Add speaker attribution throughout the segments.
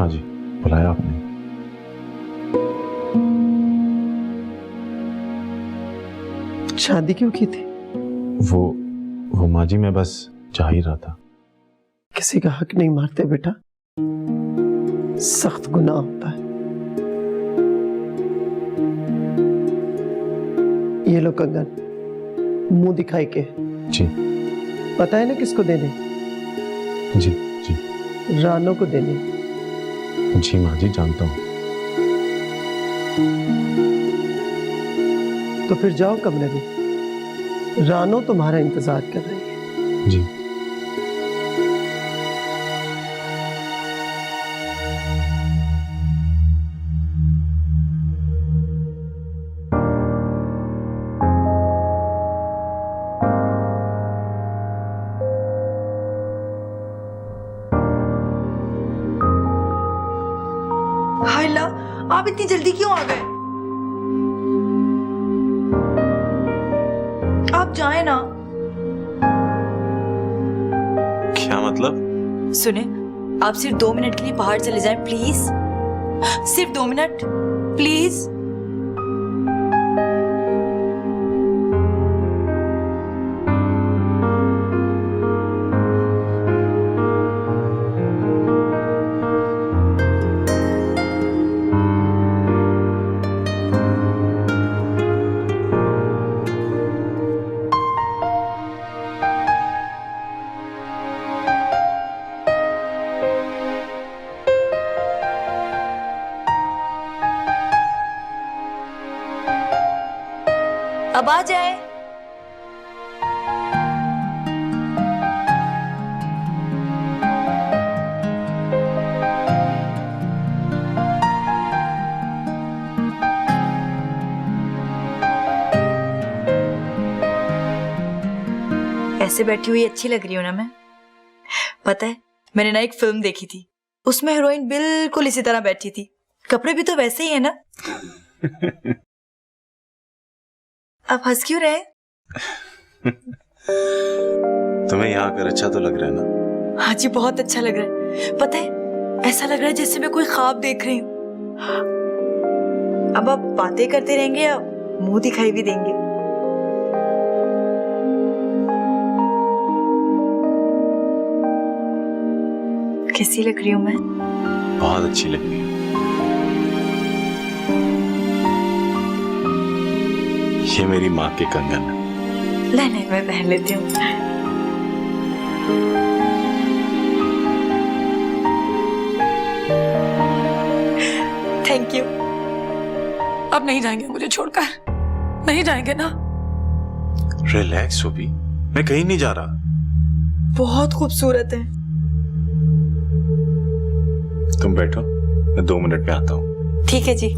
Speaker 1: माँ जी, बुलाया आपने?
Speaker 2: शादी क्यों की थी?
Speaker 1: वो माँ जी, मैं बस चाह ही रहा था।
Speaker 2: किसी का हक नहीं मारते बेटा, सख्त गुनाह होता है। ये लो कंगन, मुंह दिखाई के।
Speaker 1: जी
Speaker 2: पता है ना किसको देने?
Speaker 1: जी जी
Speaker 2: रानो को देने।
Speaker 1: जी माँ जी, जानता हूँ।
Speaker 2: तो फिर जाओ कमरे में, रानो तुम्हारा इंतजार कर रही है।
Speaker 1: जी।
Speaker 3: हाय ला, आप इतनी जल्दी क्यों आ गए? आप जाएं ना।
Speaker 1: क्या मतलब?
Speaker 3: सुने, आप सिर्फ 2 मिनट के लिए बाहर चले जाएं प्लीज। सिर्फ 2 मिनट प्लीज। अब आ जाए। ऐसे बैठी हुई अच्छी लग रही हूं ना मैं? पता है, मैंने ना एक फिल्म देखी थी, उसमें हीरोइन बिल्कुल इसी तरह बैठी थी। कपड़े भी तो वैसे ही है ना? आप हंस क्यों रहे?
Speaker 1: तुम्हें यहाँ आकर अच्छा तो लग रहा है ना?
Speaker 3: हाँ जी, बहुत अच्छा लग रहा है। पता है, ऐसा लग रहा है जैसे मैं कोई ख्वाब देख रही हूँ। अब आप बातें करते रहेंगे या मुंह दिखाई भी देंगे? कैसी लग रही हूँ मैं?
Speaker 1: बहुत अच्छी लग रही है। ये मेरी माँ के कंगन है।
Speaker 3: नहीं, मैं पहन लेती हूँ। Thank you.
Speaker 4: अब नहीं जाएंगे मुझे छोड़कर? नहीं जाएंगे ना?
Speaker 1: रिलैक्स सोबी, मैं कहीं नहीं जा रहा।
Speaker 3: बहुत खूबसूरत है।
Speaker 1: तुम बैठो, मैं 2 मिनट में आता हूँ।
Speaker 3: ठीक है जी।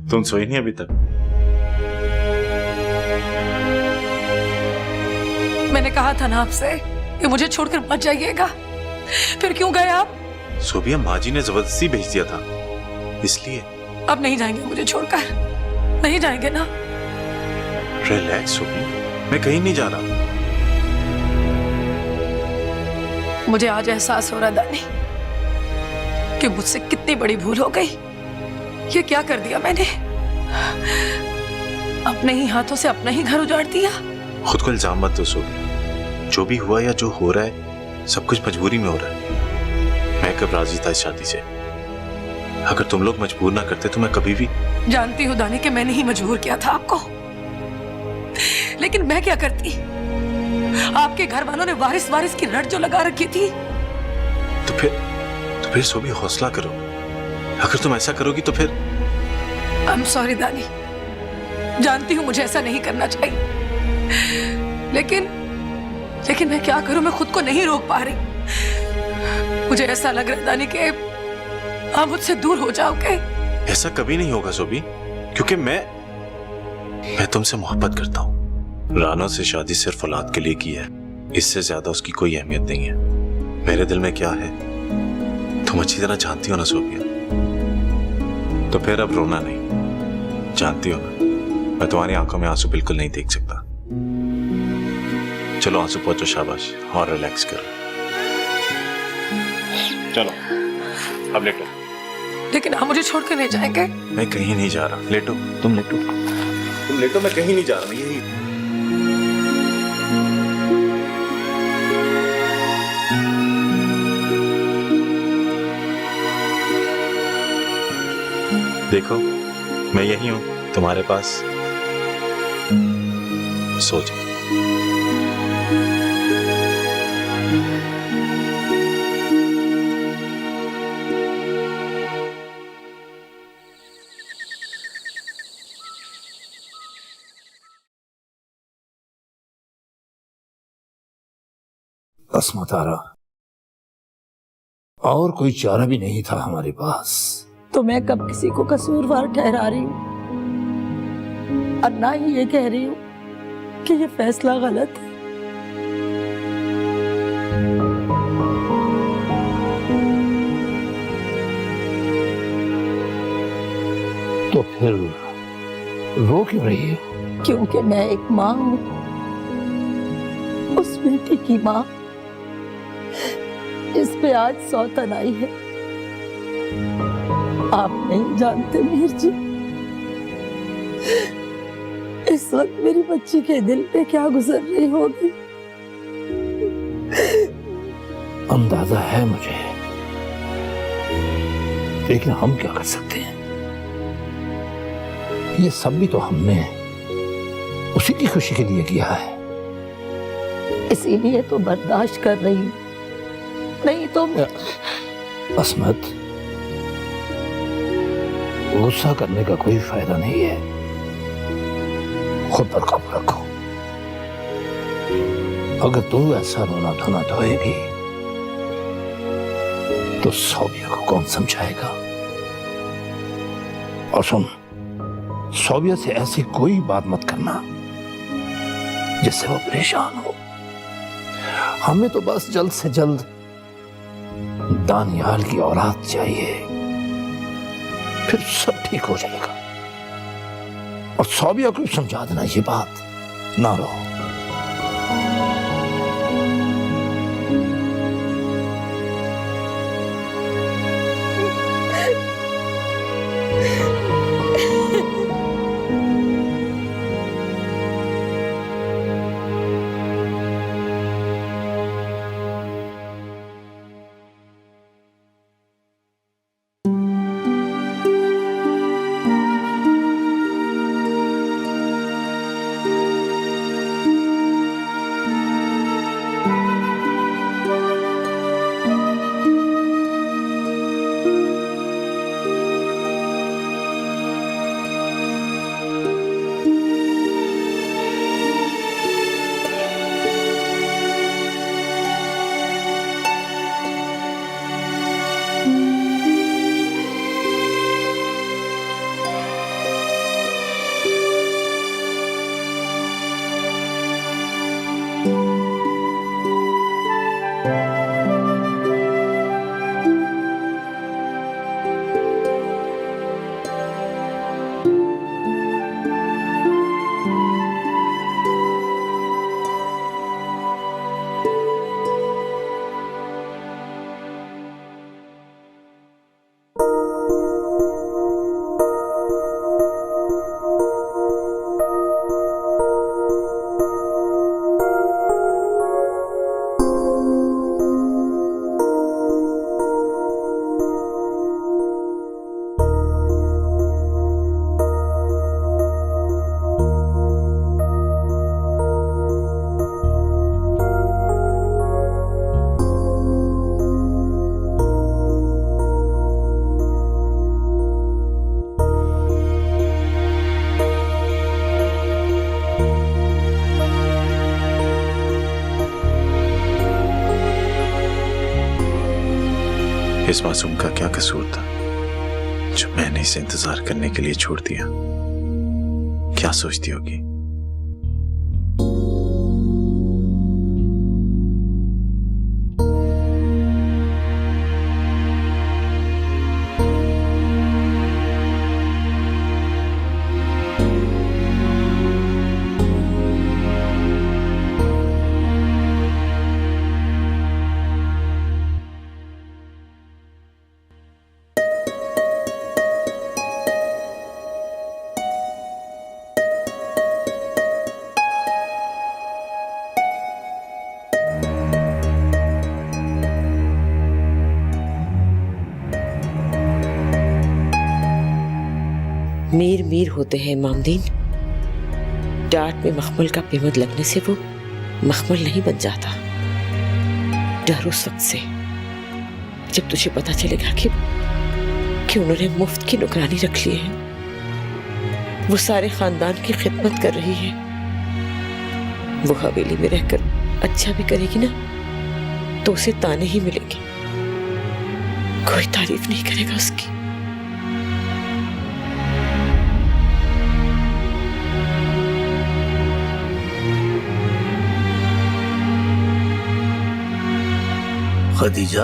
Speaker 1: तुम सोई नहीं अभी तक?
Speaker 4: मैंने कहा था ना आपसे कि मुझे छोड़कर मत जाइएगा, फिर क्यों गए आप?
Speaker 1: सोबिया, माँ जी ने जबरदस्ती भेज दिया था, इसलिए।
Speaker 4: अब नहीं जाएंगे मुझे छोड़कर? नहीं जाएंगे ना?
Speaker 1: रिलैक्स सोबी, मैं कहीं नहीं जा रहा।
Speaker 4: मुझे आज एहसास हो रहा दानी कि मुझसे कितनी बड़ी भूल हो गई। ये क्या कर दिया मैंने? अपने ही हाथों से अपना ही घर उजाड़ दिया।
Speaker 1: खुद को इल्जाम मत दो सोबी। जो भी हुआ या जो हो रहा है, सब कुछ मजबूरी में हो रहा है। मैं कब राजी था इस शादी से? अगर तुम लोग मजबूर ना करते तो मैं कभी भी।
Speaker 4: जानती हूँ दानी कि मैंने ही मजबूर किया था आपको, लेकिन मैं क्या करती? आपके घर वालों ने वारिस वारिस की रट जो लगा रखी थी।
Speaker 1: तो फिर सोबी, हौसला करो। अगर तुम ऐसा करोगी तो फिर।
Speaker 4: आई एम सॉरी दानी, जानती हूँ मुझे ऐसा नहीं करना चाहिए, लेकिन मैं क्या करूं? मैं खुद को नहीं रोक पा रही। मुझे ऐसा लग रहा है दानी कि आप मुझसे दूर हो जाओगे।
Speaker 1: ऐसा कभी नहीं होगा सोबी, क्योंकि मैं तुमसे मोहब्बत करता हूं। राना से शादी सिर्फ औलाद के लिए की है, इससे ज्यादा उसकी कोई अहमियत नहीं है। मेरे दिल में क्या है तुम अच्छी तरह जानती हो ना सोफिया। तो फिर अब रोना नहीं, जानती हो ना मैं तुम्हारी आंखों में आंसू बिल्कुल नहीं देख सकता। चलो आंसू पोंछो, शाबाश, और रिलैक्स करो। चलो अब लेटो।
Speaker 4: लेकिन आप मुझे छोड़ के नहीं जाएंगे?
Speaker 1: मैं कहीं नहीं जा रहा, लेटो, तुम लेटो, तुम लेटो, मैं कहीं नहीं जा रहा, मैं यही। देखो मैं यही हूं तुम्हारे पास, सो जाओ।
Speaker 5: अस्मत आरा, और कोई चारा भी नहीं था हमारे पास।
Speaker 2: तो मैं कब किसी को कसूरवार ठहरा रही हूँ, और ना ही ये कह रही हूँ कि ये फैसला गलत है।
Speaker 5: तो फिर रो क्यों रही हो?
Speaker 2: क्योंकि मैं एक माँ हूँ, उस बेटी की माँ इस पे आज सौतन आई है। आप नहीं जानते मीर जी, इस वक्त मेरी बच्ची के दिल पे क्या गुजर रही होगी।
Speaker 5: अंदाजा है मुझे, लेकिन हम क्या कर सकते हैं? ये सब भी तो हमने उसी की खुशी के लिए किया है।
Speaker 2: इसीलिए तो बर्दाश्त कर रही हूँ, नहीं तो
Speaker 5: अस्मत, गुस्सा करने का कोई फायदा नहीं है। खुद पर काबू रखो। अगर तू ऐसा रोना धोना ढोएगी तो सौबिया को कौन समझाएगा? और सुन, सौबिया से ऐसी कोई बात मत करना जिससे वो परेशान हो। हमें तो बस जल्द से जल्द दानियाल की औलाद चाहिए, फिर सब ठीक हो जाएगा। और सौबिया को समझा देना ये बात, ना रो।
Speaker 1: इस मासूम का क्या कसूर था जो मैंने इसे इंतजार करने के लिए छोड़ दिया? क्या सोचती होगी?
Speaker 6: मीर मीर होते हैं मामदीन। डांट में मखमल का पेमद लगने से वो मखमल नहीं बन जाता। डर उस वक्त से जब तुझे पता चलेगा कि उन्होंने मुफ्त की नौकरानी रख ली है, वो सारे खानदान की खिदमत कर रही है। वो हवेली में रहकर अच्छा भी करेगी ना तो उसे ताने ही मिलेंगे, कोई तारीफ नहीं करेगा उसकी।
Speaker 5: खदीजा,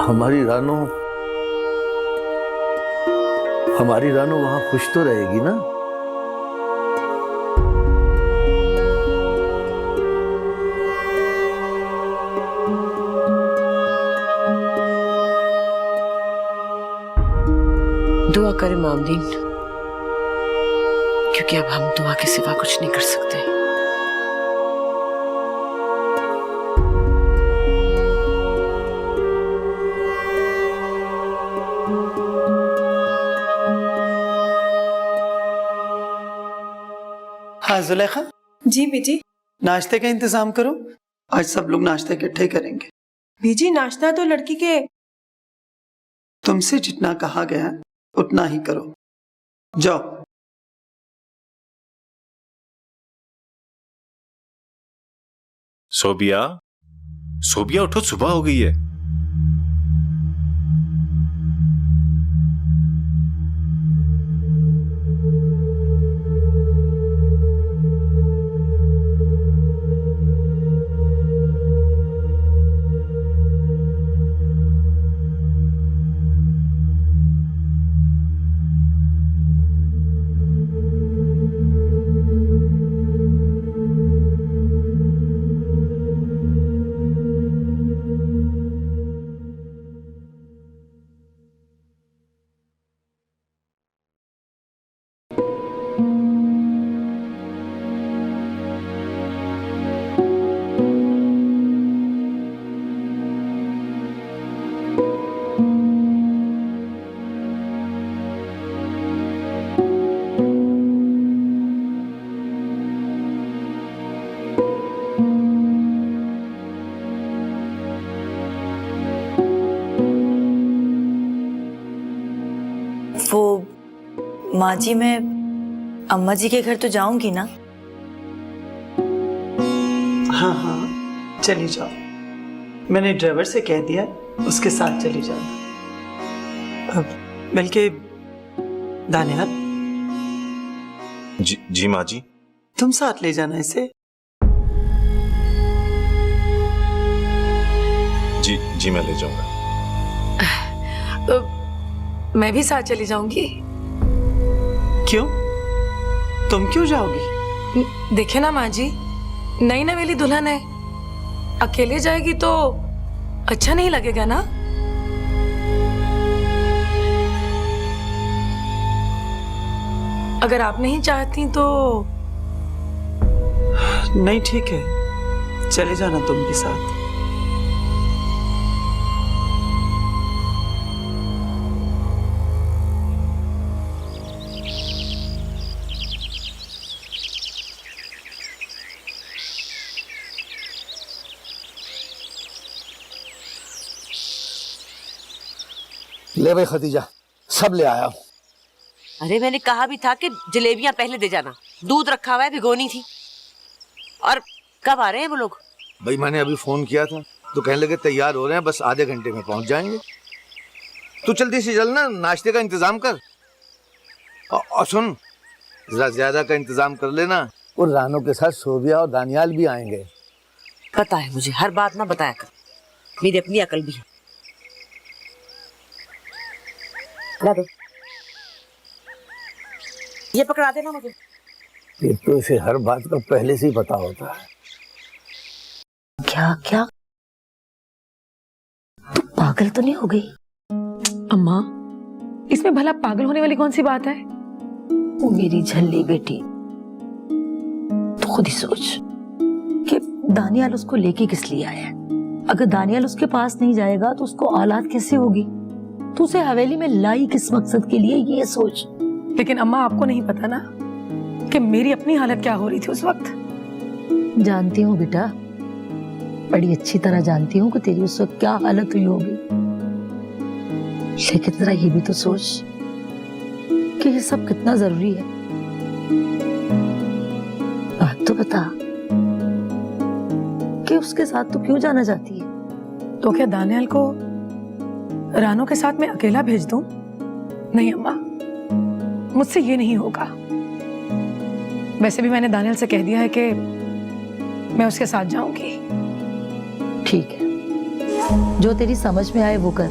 Speaker 5: हमारी रानो वहां खुश तो रहेगी ना?
Speaker 6: दुआ करें मामदीन, क्योंकि अब हम दुआ के सिवा कुछ नहीं कर सकते।
Speaker 7: हाँ जुलेखा
Speaker 8: जी बेटी।
Speaker 7: नाश्ते का इंतजाम करो, आज सब लोग नाश्ता इकट्ठे करेंगे।
Speaker 8: बीजी नाश्ता तो लड़की के।
Speaker 7: तुमसे जितना कहा गया उतना ही करो, जाओ।
Speaker 1: सोबिया, सोबिया उठो, सुबह हो गई है।
Speaker 3: वो माँ जी, मैं अम्मा जी के घर तो जाऊंगी ना?
Speaker 7: हाँ हाँ चली जाओ, मैंने ड्राइवर से कह दिया उसके साथ चली जाना। बल्कि दानियाल,
Speaker 1: जी माँ जी।
Speaker 7: तुम साथ ले जाना इसे।
Speaker 1: जी मैं ले जाऊंगा।
Speaker 4: मैं भी साथ चली जाऊंगी।
Speaker 7: क्यों? तुम क्यों जाओगी?
Speaker 4: देखे ना माँ जी, नई नवेली दुल्हन है, अकेले जाएगी तो अच्छा नहीं लगेगा ना। अगर आप नहीं चाहती तो।
Speaker 7: नहीं ठीक है, चले जाना तुम भी साथ।
Speaker 5: ले भाई खदीजा, सब ले आया हूं।
Speaker 6: अरे मैंने कहा भी था कि जलेबियां पहले दे जाना, दूध रखा हुआ है, भिगोनी थी। और कब आ रहे हैं वो लोग?
Speaker 5: भाई मैंने अभी फोन किया था तो कहने लगे तैयार हो रहे हैं, बस आधे घंटे में पहुंच जाएंगे। तू जल्दी से चल ना, नाश्ते का इंतजाम कर। और सुन, जरा ज्यादा का इंतजाम कर लेना। और रानो के साथ सोबिया और दानियाल भी आएंगे।
Speaker 6: पता है मुझे, हर बात ना बताया कर, मेरी अपनी अकल भी है। ला दो, ये पकड़ा देना मुझे।
Speaker 5: ये तो इसे हर बात का पहले से ही पता होता है।
Speaker 2: क्या क्या तू पागल तो नहीं हो गई?
Speaker 4: अम्मा, इसमें भला पागल होने वाली कौन सी बात है?
Speaker 2: वो मेरी झल्ली बेटी, तो खुद ही सोच कि दानियाल उसको लेके किस लिए आया है। अगर दानियाल उसके पास नहीं जाएगा तो उसको औलाद कैसे होगी? तू उसे हवेली में लाई किस मकसद के लिए, ये सोच।
Speaker 4: लेकिन अम्मा आपको नहीं पता ना कि मेरी अपनी हालत क्या हो रही थी उस वक्त।
Speaker 2: जानती हूँ बेटा, बड़ी अच्छी तरह जानती हूँ कि तेरी उस वक्त क्या हालत हुई होगी, लेकिन जरा ये भी तो सोच कि ये सब कितना जरूरी है। बात तो बता कि उसके साथ तू क्यों जाना चाहती है?
Speaker 4: तो क्या दानियाल को रानो के साथ मैं अकेला भेज दूं? नहीं अम्मा, मुझसे ये नहीं होगा। वैसे भी मैंने दानियाल से कह दिया है कि मैं उसके साथ जाऊंगी।
Speaker 2: ठीक है, जो तेरी समझ में आए वो कर।